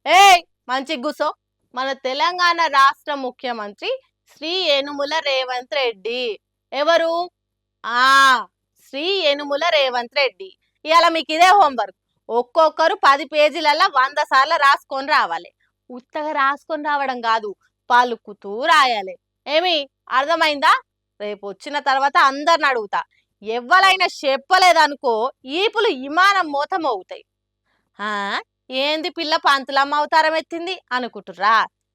ఏయ్ మంచి గుసో. మన తెలంగాణ రాష్ట్ర ముఖ్యమంత్రి శ్రీ యనుమల రేవంత్ రెడ్డి. ఎవరు? ఆ శ్రీ యనుమల రేవంత్ రెడ్డి. ఇవాళ మీకు ఇదే హోంవర్క్. ఒక్కొక్కరు 10 పేజీలలో 100 సార్లు రాసుకొని రావాలి. ఉత్తగా రాసుకొని రావడం కాదు, పలుకుతూ రాయాలి. ఏమి అర్థమైందా? రేపు వచ్చిన తర్వాత అందరిని అడుగుతా. ఎవ్వరైనా చెప్పలేదనుకో ఈపులు విమానం మోత మోగుతాయి. ఆ ఏంది పిల్ల పంతులమ్మ అవతారం ఎత్తింది అనుకుంటుర్రా?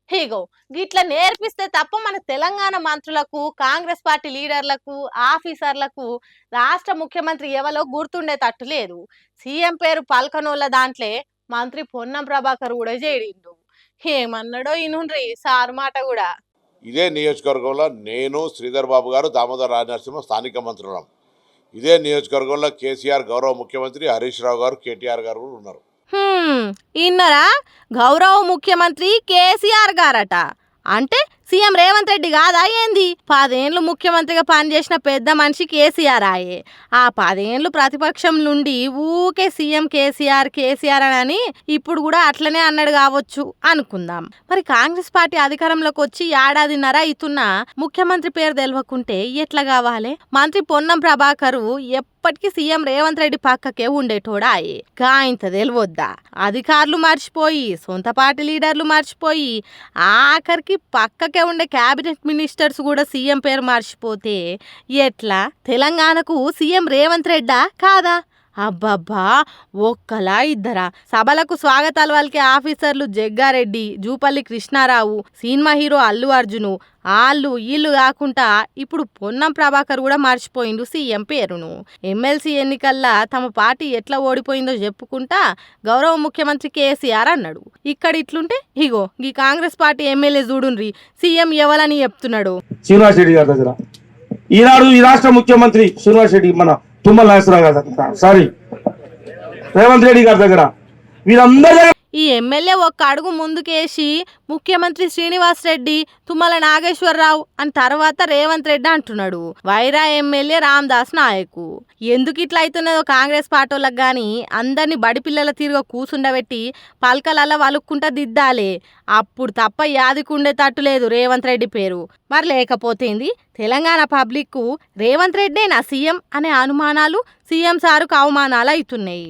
హీగో గిట్ల నేర్పిస్తే తప్ప మన తెలంగాణ మంత్రులకు, కాంగ్రెస్ పార్టీ లీడర్లకు, ఆఫీసర్లకు రాష్ట్ర ముఖ్యమంత్రి ఎవలో గుర్తుండేటట్టు లేదు. సీఎం పేరు పల్కనోళ్ళ దాంట్లో మంత్రి పొన్నం ప్రభాకర్ కూడా చేరిండు. ఏమన్నాడో ఇనుండ్రి సార్ మాట కూడా. ఇదే నియోజకవర్గంలో నేను, శ్రీధర్ బాబు గారు, దామోదర రాజనరసింహ స్థానిక మంత్రులం. ఇదే నియోజకవర్గంలో కేసీఆర్ గౌరవ ముఖ్యమంత్రి, హరీష్ రావు గారు, కేటీఆర్ గారు కూడా ఉన్నారు. ఇన్నరా గౌరవ ముఖ్యమంత్రి కేసీఆర్ గారట. అంటే సీఎం రేవంత్ రెడ్డి కాదా ఏంది? 10 ఏళ్ళు ముఖ్యమంత్రిగా పనిచేసిన పెద్ద మనిషి కేసీఆర్ ఆయే. ఆ 10 ఏళ్ళు ప్రతిపక్షం నుండి ఊకే సీఎం కేసీఆర్ కేసీఆర్ అని ఇప్పుడు కూడా అట్లనే అన్నాడు కావచ్చు అనుకుందాం. మరి కాంగ్రెస్ పార్టీ అధికారంలోకి వచ్చి ఏడాదిన్నర అవుతున్నా ముఖ్యమంత్రి పేరు తెలియకుంటే ఎట్లా కావాలి? మంత్రి పొన్నం ప్రభాకర్ ఎప్పటికీ సీఎం రేవంత్ రెడ్డి పక్కకే ఉండేటోడాయే. కాయింత తెలియవద్దా? అధికారులు మర్చిపోయి, సొంత పార్టీ లీడర్లు మర్చిపోయి, ఆఖరికి పక్కకే ఉండే క్యాబినెట్ మినిస్టర్స్ కూడా సీఎం పేరు మర్చిపోతే ఎట్లా? తెలంగాణకు సీఎం రేవంత్ రెడ్డా కాదా? అబ్బబ్బా, ఒక్కలా ఇద్దరా? సభలకు స్వాగతాలు వాళ్ళకి ఆఫీసర్లు జగ్గారెడ్డి, జూపల్లి కృష్ణారావు, సినిమా హీరో అల్లు అర్జును, ఆళ్ళు వీళ్ళు కాకుండా ఇప్పుడు పొన్నం ప్రభాకర్ కూడా మర్చిపోయిండు సీఎం పేరును. ఎమ్మెల్సీ ఎన్నికల్లా తమ పార్టీ ఎట్లా ఓడిపోయిందో చెప్పుకుంటా గౌరవ ముఖ్యమంత్రి కేసీఆర్ అన్నాడు. ఇక్కడ ఇట్లుంటే ఇగో ఈ కాంగ్రెస్ పార్టీ ఎమ్మెల్యే చూడుండ్రి సీఎం ఎవలని చెప్తున్నాడు. శ్రీనివాస్ రెడ్డి గారి దగ్గర ఈనాడు ఈ రాష్ట్ర ముఖ్యమంత్రి శ్రీనివాస్ రెడ్డి, మన తుమ్మల నాగేశ్వరరావు గారి దగ్గర, సారీ రేవంత్ రెడ్డి గారి దగ్గర, వీరందరూ ఈ ఎమ్మెల్యే ఒక్క అడుగు ముందుకేసి ముఖ్యమంత్రి శ్రీనివాస్ రెడ్డి, తుమ్మల నాగేశ్వరరావు అని తర్వాత రేవంత్ రెడ్డి అంటున్నాడు. వైరా ఎమ్మెల్యే రామదాస్ నాయకు. ఎందుకు ఇట్లా అవుతున్నదో కాంగ్రెస్ పార్టీలకు కానీ అందరినీ బడి పిల్లల తీరుగా కూసుండబెట్టి పలకలల్లా వలుక్కుంటా దిద్దాలే. అప్పుడు తప్ప యాదికుండేటట్టు లేదు రేవంత్ రెడ్డి పేరు. మరి లేకపోతేంది? తెలంగాణ పబ్లిక్ రేవంత్ రెడ్డే నా సీఎం అనే అనుమానాలు సీఎం సారుకు అవమానాలు అవుతున్నాయి.